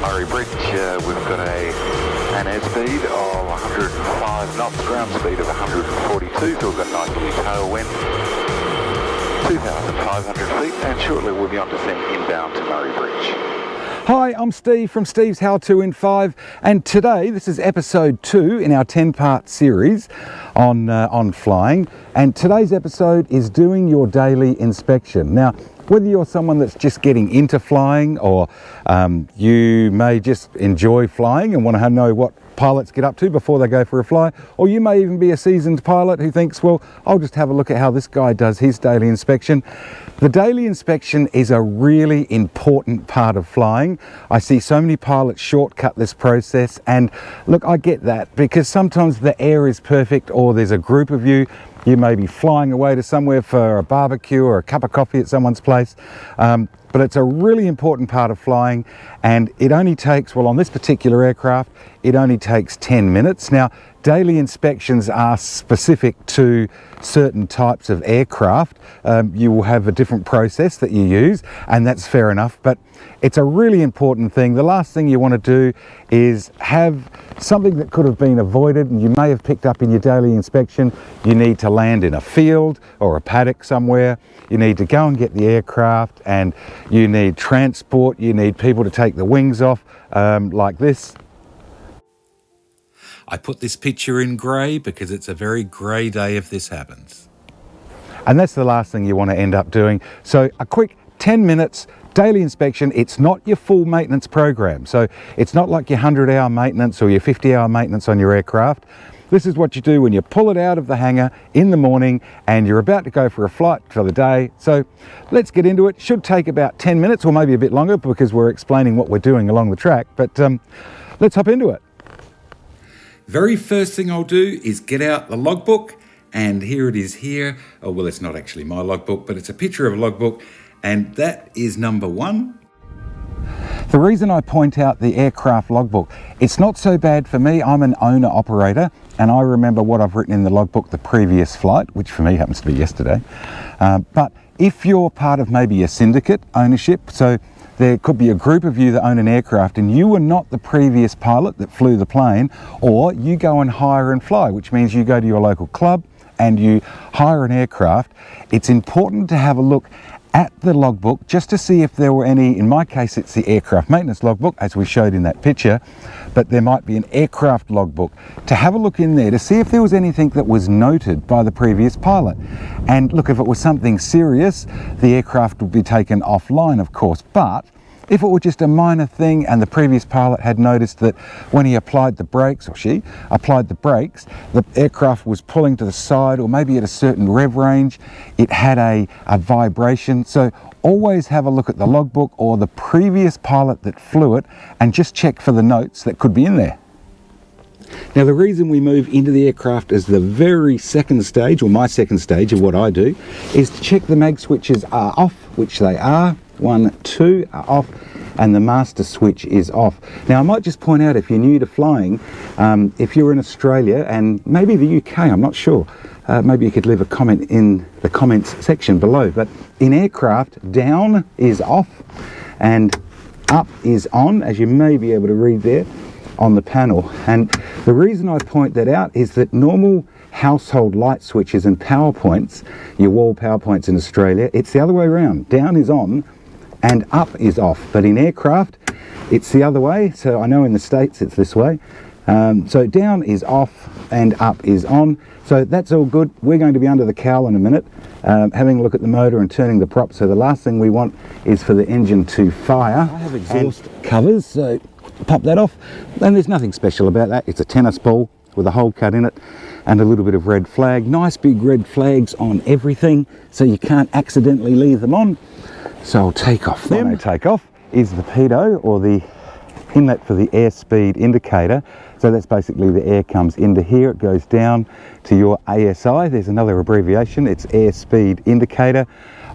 Murray Bridge. We've got an airspeed of 105 knots, ground speed of 142, so we've got nicely tailwind, 2,500 feet, and shortly we'll be on descent inbound to Murray Bridge. Hi, I'm Steve from Steve's How To in 5, and today this is episode 2 in our 10-part series on flying, and today's episode is doing your daily inspection. Now, whether you're someone that's just getting into flying, or you may just enjoy flying and want to know what pilots get up to before they go for a fly, or you may even be a seasoned pilot who thinks, well, I'll just have a look at how this guy does his daily inspection. The daily inspection is a really important part of flying. I see so many pilots shortcut this process, and look, I get that, because sometimes the air is perfect, or there's a group of you may be flying away to somewhere for a barbecue or a cup of coffee at someone's place. But it's a really important part of flying, and it only takes, well, on this particular aircraft, it only takes 10 minutes. Now, daily inspections are specific to certain types of aircraft. You will have a different process that you use, and that's fair enough, but it's a really important thing. The last thing you want to do is have something that could have been avoided and you may have picked up in your daily inspection. You need to land in a field or a paddock somewhere. You need to go and get the aircraft, and you need transport. You need people to take the wings off, like this. I put this picture in grey because it's a very grey day if this happens. And that's the last thing you want to end up doing. So a quick 10 minutes daily inspection. It's not your full maintenance program. So it's not like your 100-hour maintenance or your 50-hour maintenance on your aircraft. This is what you do when you pull it out of the hangar in the morning and you're about to go for a flight for the day. So let's get into it. Should take about 10 minutes or maybe a bit longer because we're explaining what we're doing along the track. But let's hop into it. Very first thing I'll do is get out the logbook, and here it is here. Oh, well, it's not actually my logbook, but it's a picture of a logbook, and that is number 1. The reason I point out the aircraft logbook, it's not so bad for me. I'm an owner operator, and I remember what I've written in the logbook the previous flight, which for me happens to be yesterday. But if you're part of maybe a syndicate ownership, so there could be a group of you that own an aircraft and you were not the previous pilot that flew the plane, or you go and hire and fly, which means you go to your local club and you hire an aircraft, it's important to have a look at the logbook just to see if there were any. In my case, it's the aircraft maintenance logbook, as we showed in that picture, but there might be an aircraft logbook, to have a look in there to see if there was anything that was noted by the previous pilot. And look, if it was something serious, the aircraft would be taken offline, of course. But if it were just a minor thing and the previous pilot had noticed that when he applied the brakes, or she applied the brakes, the aircraft was pulling to the side, or maybe at a certain rev range, it had a vibration. So always have a look at the logbook or the previous pilot that flew it and just check for the notes that could be in there. Now, the reason we move into the aircraft as the very second stage, or my second stage of what I do, is to check the mag switches are off, which they are. 1, 2 are off, and the master switch is off. Now, I might just point out, if you're new to flying, if you're in Australia and maybe the UK, I'm not sure, maybe you could leave a comment in the comments section below, but in aircraft, down is off and up is on, as you may be able to read there on the panel. And the reason I point that out is that normal household light switches and power points, your wall power points in Australia, it's the other way around. Down is on and up is off, but in aircraft it's the other way. So I know in the States it's this way. So down is off and up is on, so that's all good. We're going to be under the cowl in a minute, having a look at the motor and turning the prop. So the last thing we want is for the engine to fire. I have exhaust covers, so pop that off, and there's nothing special about that. It's a tennis ball with a hole cut in it and a little bit of red flag. Nice big red flags on everything, so you can't accidentally leave them on. So I'll take off them. When I take off is the pitot, or the inlet for the airspeed indicator. So that's basically the air comes into here, it goes down to your ASI. There's another abbreviation, it's airspeed indicator.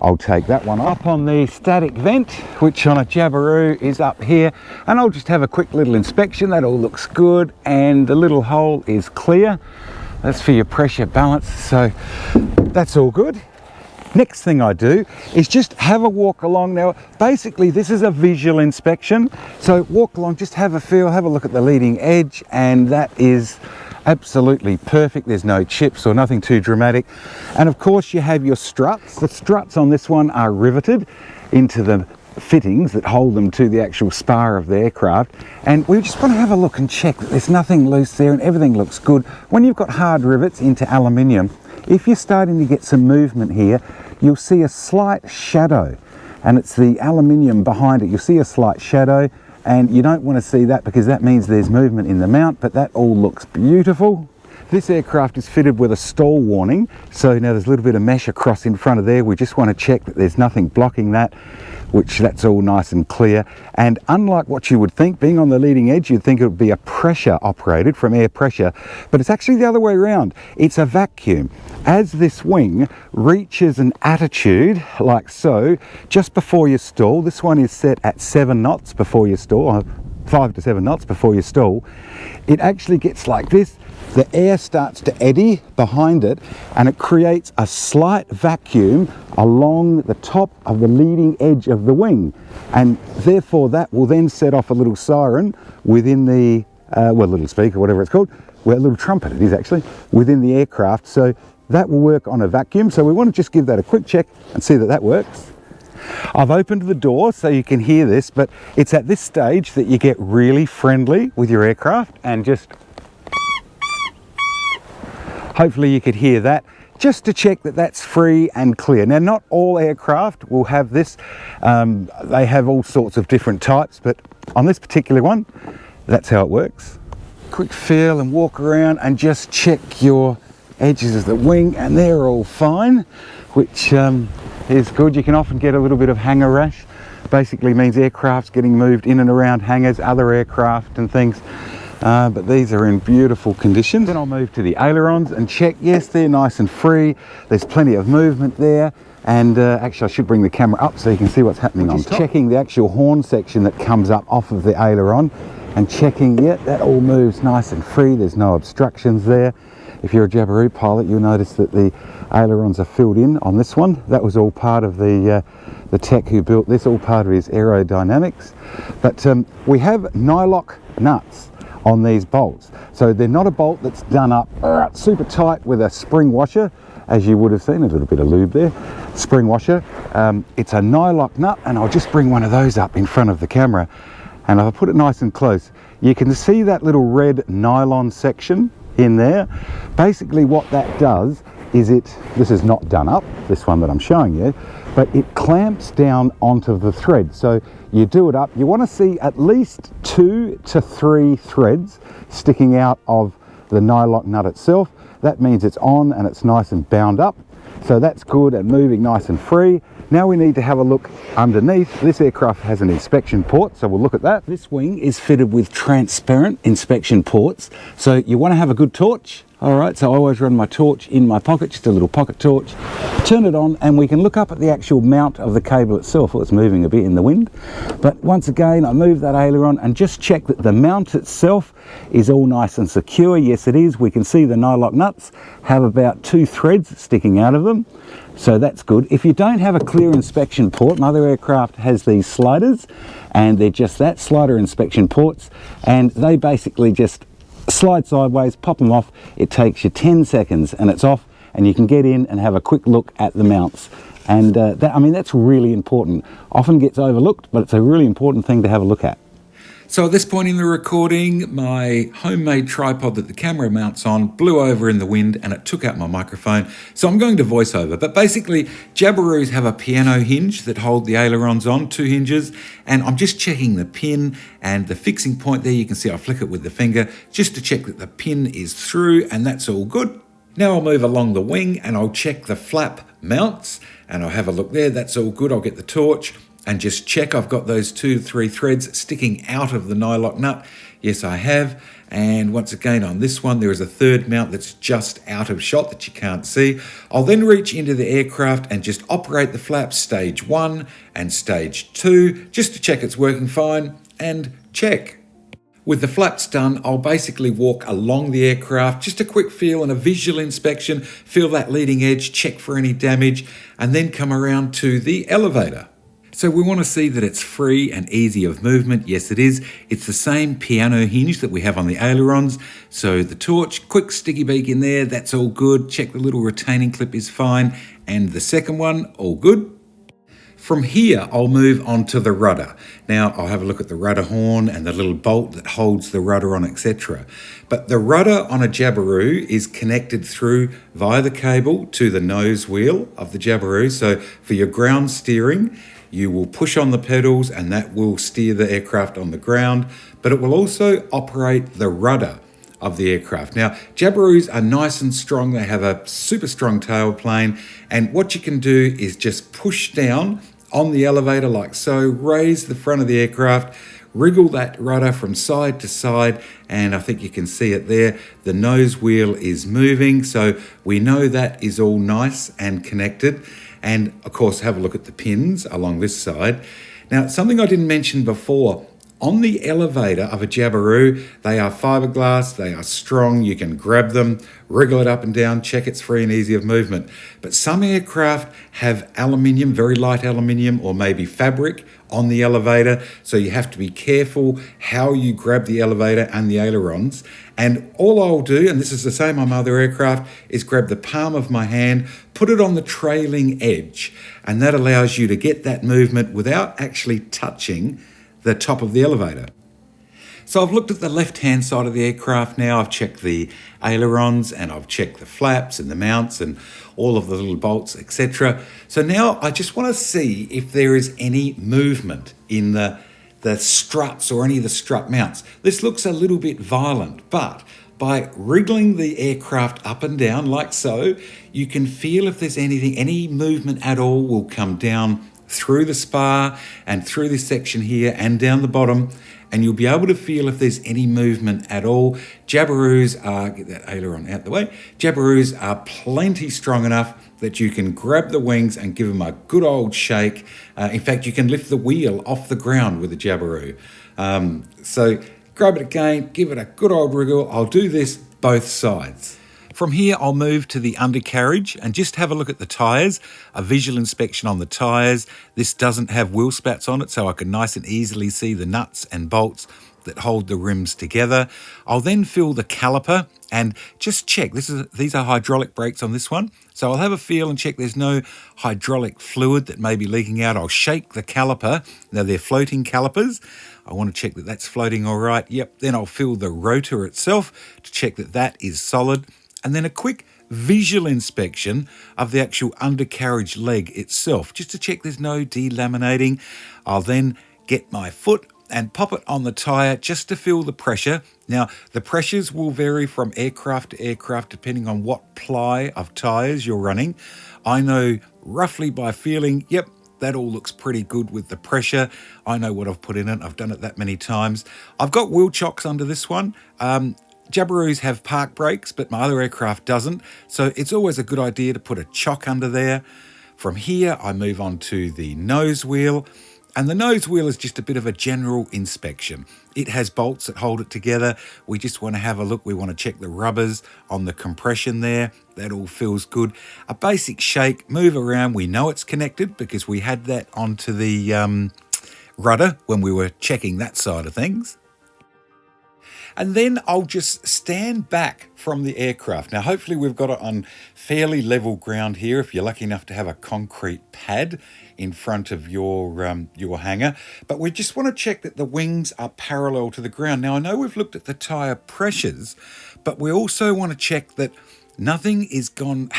I'll take that one off. Up on the static vent, which on a Jabiru is up here, and I'll just have a quick little inspection. That all looks good, and the little hole is clear. That's for your pressure balance, so that's all good. Next thing I do is just have a walk along. Now, basically this is a visual inspection. So walk along, just have a feel, have a look at the leading edge, and that is absolutely perfect. There's no chips or nothing too dramatic. And of course you have your struts. The struts on this one are riveted into the fittings that hold them to the actual spar of the aircraft, and we just want to have a look and check that there's nothing loose there and everything looks good. When you've got hard rivets into aluminium, if you're starting to get some movement here, you'll see a slight shadow, and it's the aluminium behind it. You'll see a slight shadow, and you don't want to see that because that means there's movement in the mount, but that all looks beautiful. This aircraft is fitted with a stall warning, so now there's a little bit of mesh across in front of there. We just want to check that there's nothing blocking that, which that's all nice and clear. And unlike what you would think, being on the leading edge, you'd think it would be a pressure operated from air pressure, but it's actually the other way around. It's a vacuum. As this wing reaches an attitude like so, just before you stall, this one is set at 7 knots before you stall, 5 to 7 knots before you stall, it actually gets like this. The air starts to eddy behind it, and it creates a slight vacuum along the top of the leading edge of the wing, and therefore that will then set off a little siren within the little speaker, whatever it's called, a little trumpet it is actually, within the aircraft. So that will work on a vacuum. So we want to just give that a quick check and see that that works. I've opened the door so you can hear this, but it's at this stage that you get really friendly with your aircraft, and just hopefully you could hear that, just to check that that's free and clear. Now, not all aircraft will have this. They have all sorts of different types, but on this particular one, that's how it works. Quick feel and walk around and just check your edges of the wing, and they're all fine, which is good. You can often get a little bit of hangar rash. Basically means aircraft's getting moved in and around hangars, other aircraft and things. But these are in beautiful condition. Then I'll move to the ailerons and check. Yes, they're nice and free. There's plenty of movement there. And actually I should bring the camera up so you can see what's happening on top. Checking the actual horn section that comes up off of the aileron, and checking, yeah, that all moves nice and free. There's no obstructions there. If you're a Jabiru pilot, you'll notice that the ailerons are filled in on this one. That was all part of the tech who built this, all part of his aerodynamics. But we have nylock nuts on these bolts. So they're not a bolt that's done up super tight with a spring washer, as you would have seen, a little bit of lube there, spring washer. It's a nylock nut, and I'll just bring one of those up in front of the camera. And if I put it nice and close, you can see that little red nylon section in there. Basically what that does is this is not done up, this one that I'm showing you, but it clamps down onto the thread. So you do it up, you want to see at least 2 to 3 threads sticking out of the nylock nut itself. That means it's on and it's nice and bound up. So that's good and moving nice and free. Now we need to have a look underneath. This aircraft has an inspection port, so we'll look at that. This wing is fitted with transparent inspection ports. So you want to have a good torch. All right, so I always run my torch in my pocket, just a little pocket torch. Turn it on and we can look up at the actual mount of the cable itself. Well, it's moving a bit in the wind. But once again, I move that aileron and just check that the mount itself is all nice and secure. Yes, it is. We can see the nylock nuts have about 2 threads sticking out of them. So that's good. If you don't have a clear inspection port, another aircraft has these sliders, and they're just that, slider inspection ports, and they basically just slide sideways, pop them off. It takes you 10 seconds and it's off, and you can get in and have a quick look at the mounts. And that's really important. Often gets overlooked, but it's a really important thing to have a look at. So at this point in the recording, my homemade tripod that the camera mounts on blew over in the wind and it took out my microphone. So I'm going to voice over. But basically, Jabirus have a piano hinge that hold the ailerons on, 2 hinges. And I'm just checking the pin and the fixing point there. You can see I flick it with the finger just to check that the pin is through, and that's all good. Now I'll move along the wing and I'll check the flap mounts and I'll have a look there. That's all good. I'll get the torch and just check I've got those 2 to 3 threads sticking out of the nylock nut. Yes, I have. And once again, on this one, there is a 3rd mount that's just out of shot that you can't see. I'll then reach into the aircraft and just operate the flaps stage 1 and stage 2, just to check it's working fine, and check. With the flaps done, I'll basically walk along the aircraft, just a quick feel and a visual inspection, feel that leading edge, check for any damage, and then come around to the elevator. So we want to see that it's free and easy of movement. Yes, it is. It's the same piano hinge that we have on the ailerons. So the torch, quick sticky beak in there, that's all good. Check the little retaining clip is fine. And the second one, all good. From here, I'll move on to the rudder. Now, I'll have a look at the rudder horn and the little bolt that holds the rudder on, etc. But the rudder on a Jabiru is connected through via the cable to the nose wheel of the Jabiru. So for your ground steering, you will push on the pedals and that will steer the aircraft on the ground, but it will also operate the rudder of the aircraft. Now, Jabirus are nice and strong. They have a super strong tailplane, and what you can do is just push down on the elevator like so, raise the front of the aircraft, wriggle that rudder from side to side, and I think you can see it there. The nose wheel is moving, so we know that is all nice and connected. And of course, have a look at the pins along this side. Now, something I didn't mention before, on the elevator of a Jabiru, they are fiberglass, they are strong, you can grab them, wriggle it up and down, check it's free and easy of movement. But some aircraft have aluminium, very light aluminium, or maybe fabric on the elevator, so you have to be careful how you grab the elevator and the ailerons. And all I'll do, and this is the same on my other aircraft, is grab the palm of my hand, put it on the trailing edge, and that allows you to get that movement without actually touching the top of the elevator. So I've looked at the left-hand side of the aircraft now. I've checked the ailerons and I've checked the flaps and the mounts and all of the little bolts, etc. So now I just want to see if there is any movement in the struts or any of the strut mounts. This looks a little bit violent, but by wriggling the aircraft up and down like so, you can feel if there's any movement at all will come down through the spar and through this section here and down the bottom, and you'll be able to feel if there's any movement at all. Jabirus are, get that aileron out the way, Jabirus are plenty strong enough that you can grab the wings and give them a good old shake. In fact, you can lift the wheel off the ground with a Jabiru. So grab it again, give it a good old wriggle. I'll do this both sides. From here, I'll move to the undercarriage and just have a look at the tyres, a visual inspection on the tyres. This doesn't have wheel spats on it, so I can nice and easily see the nuts and bolts that hold the rims together. I'll then feel the caliper and just check. These are hydraulic brakes on this one. So I'll have a feel and check there's no hydraulic fluid that may be leaking out. I'll shake the caliper. Now they're floating calipers. I want to check that that's floating all right. Yep. Then I'll feel the rotor itself to check that that is solid. And then a quick visual inspection of the actual undercarriage leg itself, just to check there's no delaminating. I'll then get my foot and pop it on the tyre just to feel the pressure. Now, the pressures will vary from aircraft to aircraft depending on what ply of tyres you're running. I know roughly by feeling, yep, that all looks pretty good with the pressure. I know what I've put in it. I've done it that many times. I've got wheel chocks under this one. Jabirus have park brakes, but my other aircraft doesn't. So it's always a good idea to put a chock under there. From here, I move on to the nose wheel. And the nose wheel is just a bit of a general inspection. It has bolts that hold it together. We just want to have a look. We want to check the rubbers on the compression there. That all feels good. A basic shake, move around. We know it's connected because we had that onto the rudder when we were checking that side of things. And then I'll just stand back from the aircraft. Now, hopefully we've got it on fairly level ground here if you're lucky enough to have a concrete pad in front of your hangar. But we just want to check that the wings are parallel to the ground. Now, I know we've looked at the tyre pressures, but we also want to check that nothing has gone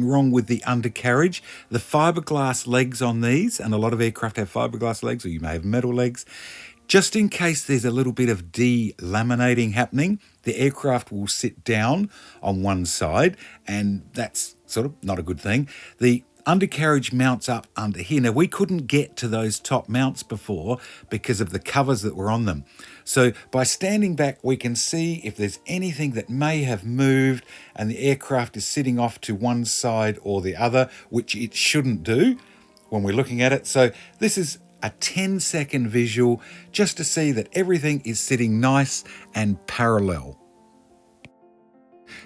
wrong with the undercarriage. The fiberglass legs on these, and a lot of aircraft have fiberglass legs, or you may have metal legs. Just in case there's a little bit of delaminating happening, the aircraft will sit down on one side, and that's sort of not a good thing. The undercarriage mounts up under here. Now, we couldn't get to those top mounts before because of the covers that were on them. So by standing back, we can see if there's anything that may have moved and the aircraft is sitting off to one side or the other, which it shouldn't do when we're looking at it. So this is a 10-second visual just to see that everything is sitting nice and parallel.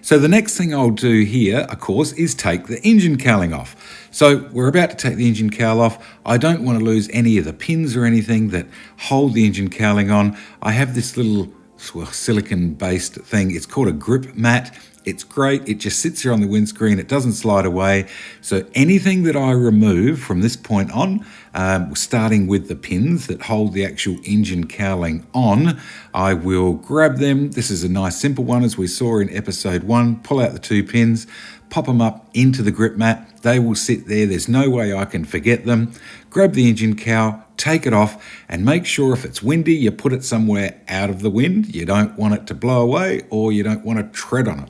So the next thing I'll do here, of course, is take the engine cowling off. So we're about to take the engine cowl off. I don't want to lose any of the pins or anything that hold the engine cowling on. I have this little silicon-based thing. It's called a grip mat. It's great. It just sits here on the windscreen. It doesn't slide away. So anything that I remove from this point on, starting with the pins that hold the actual engine cowling on, I will grab them. This is a nice simple one, as we saw in episode 1. Pull out the 2 pins, pop them up into the grip mat. They will sit there. There's no way I can forget them. Grab the engine cowl, take it off, and make sure if it's windy, you put it somewhere out of the wind. You don't want it to blow away, or you don't want to tread on it.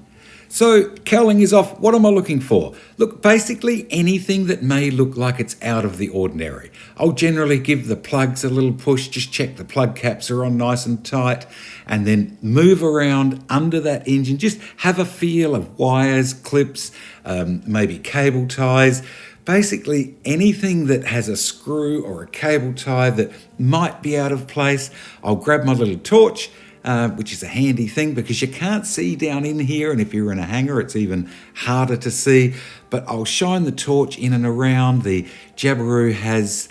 So cowling is off. What am I looking for? Look, basically anything that may look like it's out of the ordinary. I'll generally give the plugs a little push, just check the plug caps are on nice and tight, and then move around under that engine. Just have a feel of wires, clips, maybe cable ties. Basically anything that has a screw or a cable tie that might be out of place. I'll grab my little torch, which is a handy thing because you can't see down in here, and if you're in a hangar it's even harder to see. But I'll shine the torch in and around. The Jabiru has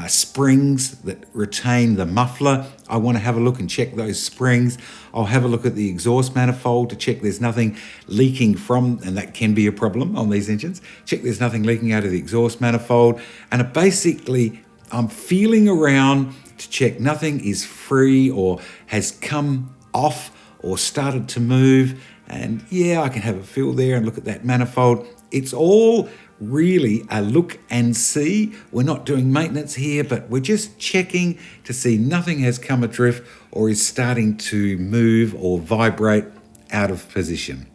springs that retain the muffler. I want to have a look and check those springs. I'll have a look at the exhaust manifold to check there's nothing leaking from, and that can be a problem on these engines. Check there's nothing leaking out of the exhaust manifold. And basically I'm feeling around to check nothing is free or has come off or started to move. And yeah, I can have a feel there and look at that manifold. It's all really a look and see. We're not doing maintenance here, but we're just checking to see nothing has come adrift or is starting to move or vibrate out of position.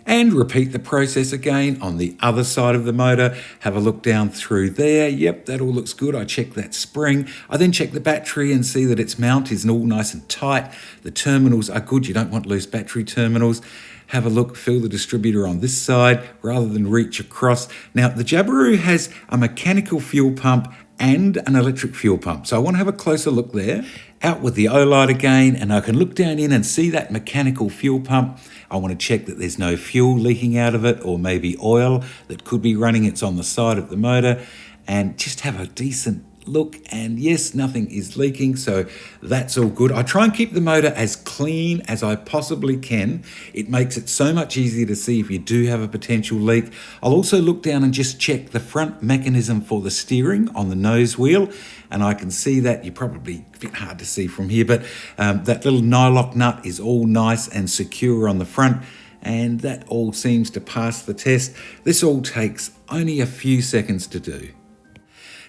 And repeat the process again on the other side of the motor. Have a look down through there. Yep, that all looks good. I check that spring. I then check the battery and see that its mount is all nice and tight. The terminals are good. You don't want loose battery terminals. Have a look, feel the distributor on this side rather than reach across. Now, the Jabiru has a mechanical fuel pump and an electric fuel pump. So I want to have a closer look there. Out with the O-light again, and I can look down in and see that mechanical fuel pump. I want to check that there's no fuel leaking out of it, or maybe oil that could be running. It's on the side of the motor, and just have a decent look. And yes, nothing is leaking, so that's all good. I try and keep the motor as clean as I possibly can. It makes it so much easier to see if you do have a potential leak. I'll also look down and just check the front mechanism for the steering on the nose wheel, and I can see that. You're probably a bit hard to see from here, but that little nylock nut is all nice and secure on the front, and that all seems to pass the test. This all takes only a few seconds to do.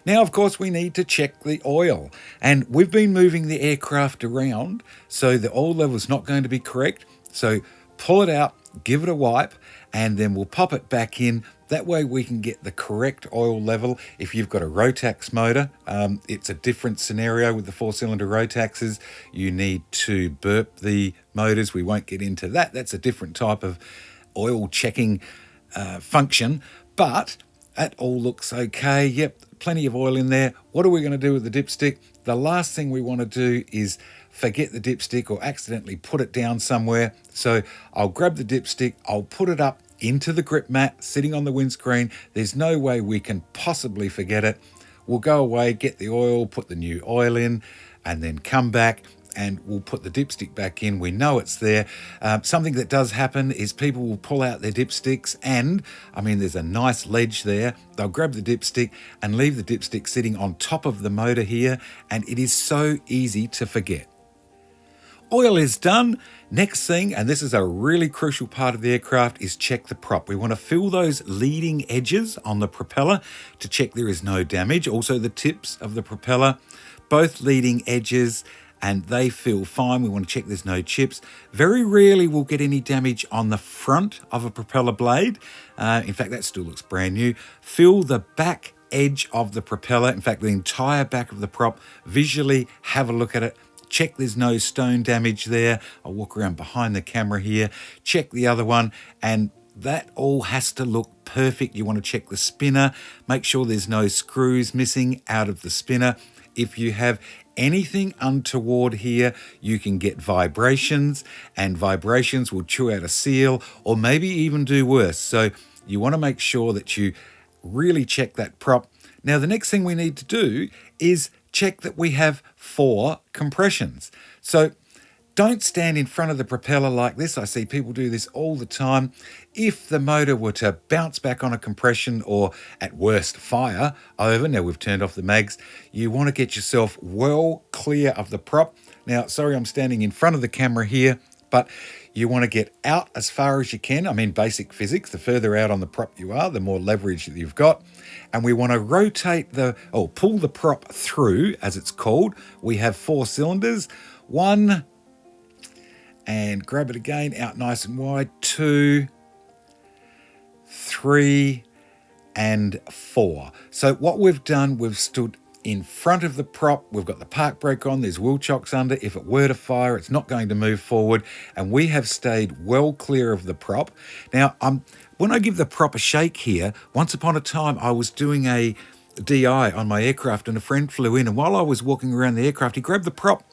Now, of course, we need to check the oil, and we've been moving the aircraft around, so the oil level is not going to be correct. So pull it out, give it a wipe, and then we'll pop it back in. That way we can get the correct oil level. If you've got a Rotax motor, it's a different scenario with the 4-cylinder Rotaxes. You need to burp the motors. We won't get into that. That's a different type of oil checking function, but that all looks okay. Yep, plenty of oil in there. What are we going to do with the dipstick? The last thing we want to do is forget the dipstick or accidentally put it down somewhere. So I'll grab the dipstick, I'll put it up into the grip mat sitting on the windscreen. There's no way we can possibly forget it. We'll go away, get the oil, put the new oil in, and then come back and we'll put the dipstick back in. We know it's there. Something that does happen is people will pull out their dipsticks, and I mean, there's a nice ledge there. They'll grab the dipstick and leave the dipstick sitting on top of the motor here, and it is so easy to forget. Oil is done. Next thing, and this is a really crucial part of the aircraft, is check the prop. We want to fill those leading edges on the propeller to check there is no damage. Also the tips of the propeller, both leading edges, and they feel fine. We want to check there's no chips. Very rarely we'll get any damage on the front of a propeller blade. In fact, that still looks brand new. Feel the back edge of the propeller. In fact, the entire back of the prop. Visually have a look at it. Check there's no stone damage there. I'll walk around behind the camera here. Check the other one. And that all has to look perfect. You want to check the spinner, make sure there's no screws missing out of the spinner. If you have anything untoward here, you can get vibrations, and vibrations will chew out a seal or maybe even do worse. So you want to make sure that you really check that prop. Now, the next thing we need to do is check that we have 4 compressions. So don't stand in front of the propeller like this. I see people do this all the time. If the motor were to bounce back on a compression or at worst fire over, now we've turned off the mags, you want to get yourself well clear of the prop. Now, sorry, I'm standing in front of the camera here, but you want to get out as far as you can. I mean, basic physics, the further out on the prop you are, the more leverage that you've got. And we want to pull the prop through, as it's called. We have 4 cylinders. 1, and grab it again, out nice and wide. 2, 3, and 4. So what we've done, we've stood in front of the prop, we've got the park brake on, there's wheel chocks under. If it were to fire, it's not going to move forward, and we have stayed well clear of the prop. Now, when I give the prop a shake here, once upon a time I was doing a DI on my aircraft and a friend flew in, and while I was walking around the aircraft, he grabbed the prop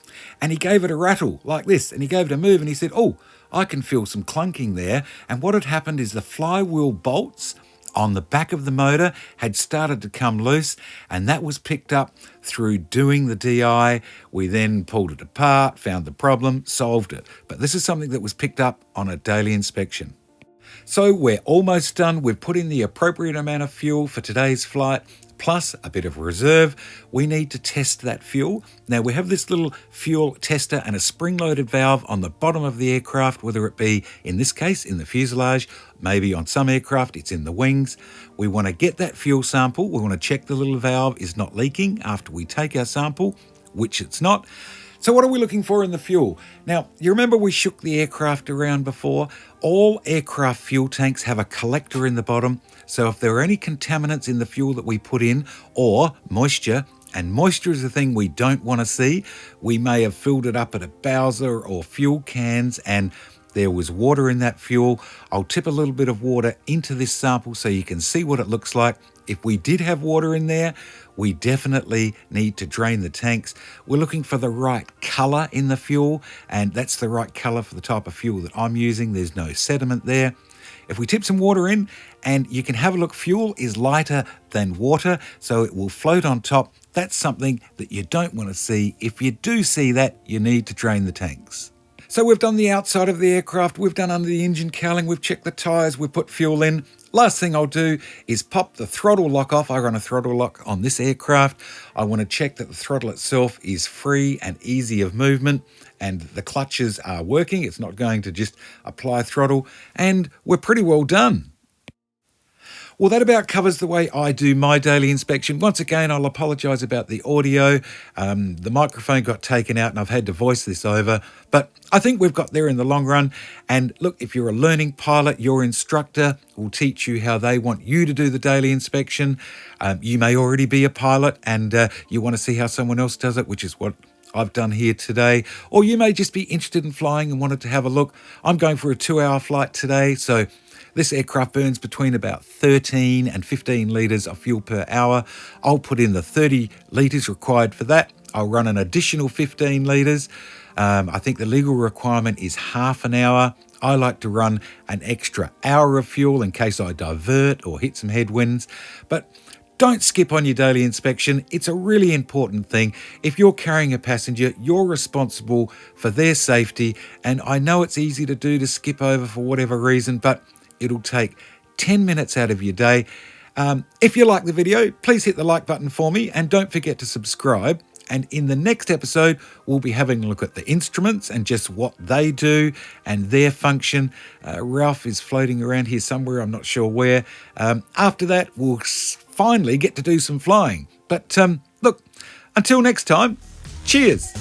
and he gave it a rattle like this, and he gave it a move, and he said, "Oh, I can feel some clunking there." And what had happened is the flywheel bolts on the back of the motor had started to come loose, and that was picked up through doing the DI. We then pulled it apart, found the problem, solved it. But this is something that was picked up on a daily inspection. So we're almost done. We've put in the appropriate amount of fuel for today's flight, plus a bit of reserve. We need to test that fuel. Now, we have this little fuel tester and a spring-loaded valve on the bottom of the aircraft, whether it be, in this case, in the fuselage, maybe on some aircraft, it's in the wings. We want to get that fuel sample. We want to check the little valve is not leaking after we take our sample, which it's not. So what are we looking for in the fuel? Now, you remember we shook the aircraft around before? All aircraft fuel tanks have a collector in the bottom. So if there are any contaminants in the fuel that we put in, or moisture, and moisture is the thing we don't want to see, we may have filled it up at a Bowser or fuel cans and there was water in that fuel. I'll tip a little bit of water into this sample so you can see what it looks like. If we did have water in there, we definitely need to drain the tanks. We're looking for the right colour in the fuel, and that's the right colour for the type of fuel that I'm using. There's no sediment there. If we tip some water in, and you can have a look, fuel is lighter than water, so it will float on top. That's something that you don't want to see. If you do see that, you need to drain the tanks. So we've done the outside of the aircraft, we've done under the engine cowling, we've checked the tyres, we've put fuel in. Last thing I'll do is pop the throttle lock off. I run a throttle lock on this aircraft. I want to check that the throttle itself is free and easy of movement and the clutches are working. It's not going to just apply throttle, and we're pretty well done. Well, that about covers the way I do my daily inspection. Once again, I'll apologise about the audio. The microphone got taken out and I've had to voice this over. But I think we've got there in the long run. And look, if you're a learning pilot, your instructor will teach you how they want you to do the daily inspection. You may already be a pilot and you want to see how someone else does it, which is what I've done here today. Or you may just be interested in flying and wanted to have a look. I'm going for a 2-hour flight today, so this aircraft burns between about 13 and 15 litres of fuel per hour. I'll put in the 30 litres required for that. I'll run an additional 15 litres. I think the legal requirement is half an hour. I like to run an extra hour of fuel in case I divert or hit some headwinds. But don't skip on your daily inspection. It's a really important thing. If you're carrying a passenger, you're responsible for their safety. And I know it's easy to do, to skip over for whatever reason, but it'll take 10 minutes out of your day. If you like the video, please hit the like button for me and don't forget to subscribe. And in the next episode, we'll be having a look at the instruments and just what they do and their function. Ralph is floating around here somewhere, I'm not sure where. After that, we'll finally get to do some flying. But look, until next time, cheers.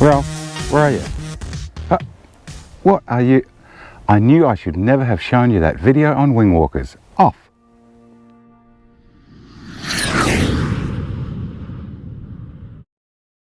Ralph, where are you? What are you? I knew I should never have shown you that video on wing walkers.